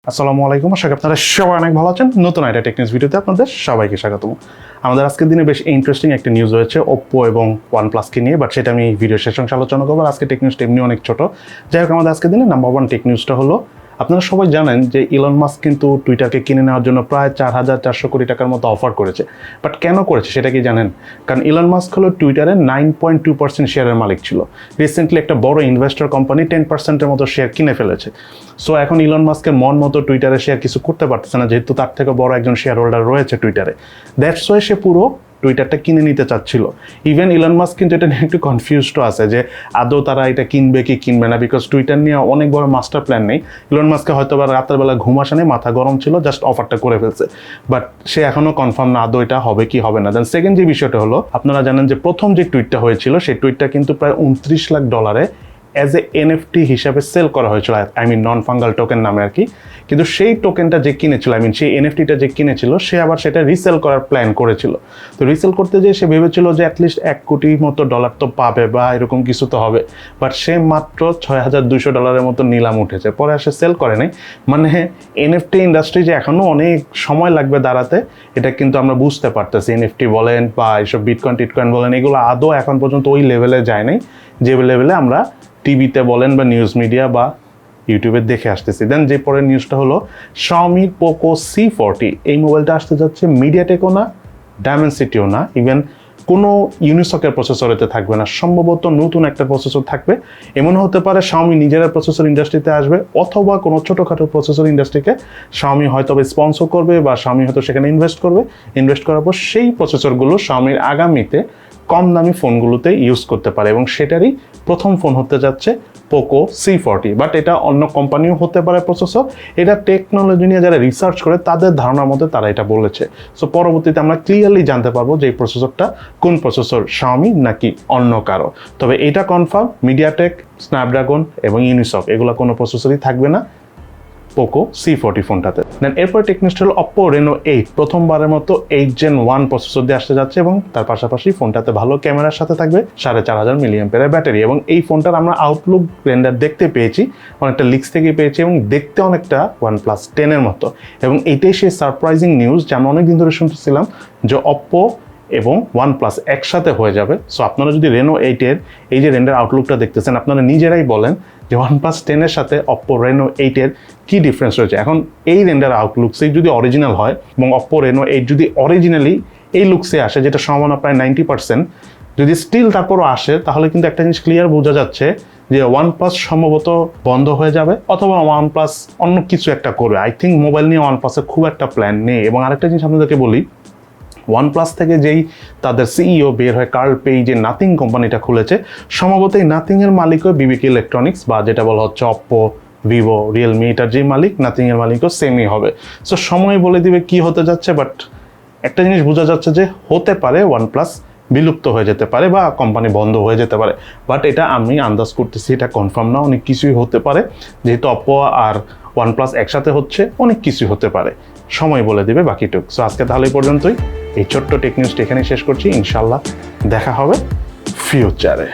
আসসালামু আলাইকুম, আশা করি আপনারা সবাই অনেক ভালো আছেন। নতুন একটা টেকনিক্স ভিডিওতে আপনাদের সবাইকে স্বাগতম। আমাদের আজকের দিনে বেশ ইন্টারেস্টিং একটা নিউজ হয়েছে ওপ্পো এবং ওয়ানপ্লাসকে নিয়ে, বাট সেটা আমি ভিডিও শেষ অংশে আলোচনা করবো। আজকে টেকনিউজটা এমনি অনেক ছোট। যাই হোক, আমাদের আজকের দিনে নাম্বার ওয়ান টেকনিউজটা হলো, আপনারা সবাই জানেন যে ইলন মাস্ক কিন্তু টুইটারকে কিনে নেওয়ার জন্য প্রায় 4,400 কোটি টাকার মতো অফার করেছে। বাট কেন করেছে সেটা কি জানেন? কারণ ইলন মাস্ক হলো টুইটারের 9.2% শেয়ারের মালিক ছিল। রিসেন্টলি একটা বড় ইনভেস্টর কোম্পানি 10%-এর মতো শেয়ার কিনে ফেলেছে। সো এখন ইলন মাস্কের মন মতো টুইটারে শেয়ার কিছু করতে পারতেছে না, যেহেতু তার থেকে বড় একজন শেয়ার হোল্ডার রয়েছে টুইটারে। দ্যাটস ওয়াই সে পুরো টুইটারটা কিনে নিতে চাচ্ছিল। ইভেন ইলন মাস্ক কিন্তু এটা নিয়ে একটু কনফিউজড আছে যে আদৌ তারা এটা কিনবে কি কিনবে না, বিকজ টুইটার নিয়ে অনেক বড় মাস্টার প্ল্যান নেই। ইলন মাস্কে হয়তো বা রাতের বেলা ঘুম আসে নেই, মাথা গরম ছিল, জাস্ট অফারটা করে ফেলছে। বাট সে এখনো কনফার্ম না আদৌ এটা হবে কি হবে না। দেন সেকেন্ড যে বিষয়টা হলো, আপনারা জানেন যে প্রথম যে টুইটটা হয়েছিল সেই টুইটটা কিন্তু প্রায় 29 লাখ ডলারে অ্যাজ এ এনএফটি হিসাবে সেল করা হয়েছিল, নন ফাঙ্গাল টোকেন নামে আর কি। কিন্তু সেই টোকেনটা যে কিনেছিল, সেই এনএফটিটা যে কিনেছিল, সে আবার সেটা রিসেল করার প্ল্যান করেছিল। তো রিসেল করতে যেয়ে সে ভেবেছিল যে অ্যাটলিস্ট 1 কোটি মতো ডলার তো পাবে বা এরকম কিছু তো হবে। বাট সে মাত্র $6,200 মতো নিলাম উঠেছে, পরে আর সে সেল করে নাই। মানে এনএফটি ইন্ডাস্ট্রি যে এখনও অনেক সময় লাগবে দাঁড়াতে, এটা কিন্তু আমরা বুঝতে পারতেছি। এনএফটি বলেন বা এইসব বিটকয়েন বলেন, এগুলো আদৌ এখন পর্যন্ত ওই লেভেলে যায় নাই যে লেভেলে আমরা টিভিতে বলেন বা নিউজ মিডিয়া বা ইউটিউবে দেখে আসতেছি। দেন যে পরের নিউজটা হলো, Xiaomi POCO C40 এই মোবাইলটা আসতে যাচ্ছে মিডিয়াটেকও না, ডায়মেনসিটিও না, ইভেন কোনো ইউনিসকের প্রসেসর এতে থাকবে না। সম্ভবত নতুন একটা প্রসেসর থাকবে। এমন হতে পারে Xiaomi নিজেরা প্রসেসর ইন্ডাস্ট্রিতে আসবে, অথবা কোনো ছোটোখাটো প্রসেসর ইন্ডাস্ট্রিকে Xiaomi হয়তো স্পন্সর করবে বা Xiaomi হয়তো সেখানে ইনভেস্ট করার পর সেই প্রসেসরগুলো Xiaomiর আগামীতে কম দামি ফোনগুলোতে ইউজ করতে পারে, এবং সেটারই প্রথম ফোন হতে যাচ্ছে POCO C40। বাট এটা অন্য কোম্পানিও হতে পারে প্রসেসর। এটা টেকনোলজি নিয়ে যারা রিসার্চ করে তাদের ধারণার মধ্যে তারা এটা বলেছে। সো পরবর্তীতে আমরা ক্লিয়ারলি জানতে পারবো যে এই প্রসেসরটা কোন প্রসেসর, Xiaomi নাকি অন্য কারো। তবে এটা কনফার্ম, মিডিয়াটেক, স্ন্যাপড্রাগন এবং ইউনিসক এগুলো কোনো প্রসেসরই থাকবে না POCO C40 ফোনটাতে। দেন এরপর টেকনিক্সটা হলো OPPO Reno 8 প্রথমবারের মতো 8 Gen 1 প্রসেসর দিয়ে আসতে যাচ্ছে, এবং তার পাশাপাশি ফোনটাতে ভালো ক্যামেরার সাথে থাকবে 4500 mAh ব্যাটারি। এবং এই ফোনটার আমরা আউটলুক রেন্ডার দেখতে পেয়েছি, অনেকটা লিক্স থেকে পেয়েছি, এবং দেখতে অনেকটা OnePlus 10 এর মতো। এবং এইটাই সেই সারপ্রাইজিং নিউজ যে আমরা অনেকদিন ধরে শুনতেছিলাম যে OPPO এবং OnePlus একসাথে হয়ে যাবে। সো আপনারা যদি Reno 8 এর এই যে রেন্ডার আউটলুকটা দেখতেছেন, আপনারা নিজেরাই বলেন যে OnePlus 10 এর সাথে OPPO Reno 8 এর কি ডিফারেন্স রয়েছে। এখন এই রেন্ডার আউটলুকসেই যদি অরিজিনাল হয় এবং OPPO Reno 8 যদি অরিজিনালি এই লুকসে আসে, যেটা সম্ভাবনা প্রায় 90%, যদি স্টিল তারপরও আসে, তাহলে কিন্তু একটা জিনিস ক্লিয়ার বোঝা যাচ্ছে যে OnePlus সম্ভবত বন্ধ হয়ে যাবে, অথবা OnePlus অন্য কিছু একটা করবে। আই থিঙ্ক মোবাইল নিয়ে OnePlus-এর খুব একটা প্ল্যান নেই। এবং আরেকটা জিনিস আপনাদেরকে বলি, OnePlus থেকে যেই তাদের সিইও বের হয়ে কার্ল পেই যে নাথিং কোম্পানিটা খুলেছে, সম্ভবত এই নাথিংয়ের মালিকও বিবিকে ইলেকট্রনিক্স বা যেটা বলা হচ্ছে OPPO, ভিভো, রিয়েলমি, এটার যে মালিক নাথিংয়ের মালিকও সেমই হবে। সো সময় বলে দিবে কি হতে যাচ্ছে। বাট একটা জিনিস বোঝা যাচ্ছে যে হতে পারে OnePlus বিলুপ্ত হয়ে যেতে পারে বা কোম্পানি বন্ধ হয়ে যেতে পারে। বাট এটা আমি আন্দাজ করতেছি, এটা কনফার্ম না, অনেক কিছুই হতে পারে। যেহেতু OPPO আর OnePlus একসাথে হচ্ছে, অনেক কিছুই হতে পারে, সময় বলে দিবে বাকিটুক। সো আজকে তাহলে এই পর্যন্তই। এই ছোট্ট টেক নিউজটা এখানেই শেষ করছি। ইনশাল্লাহ দেখা হবে ফিউচারে।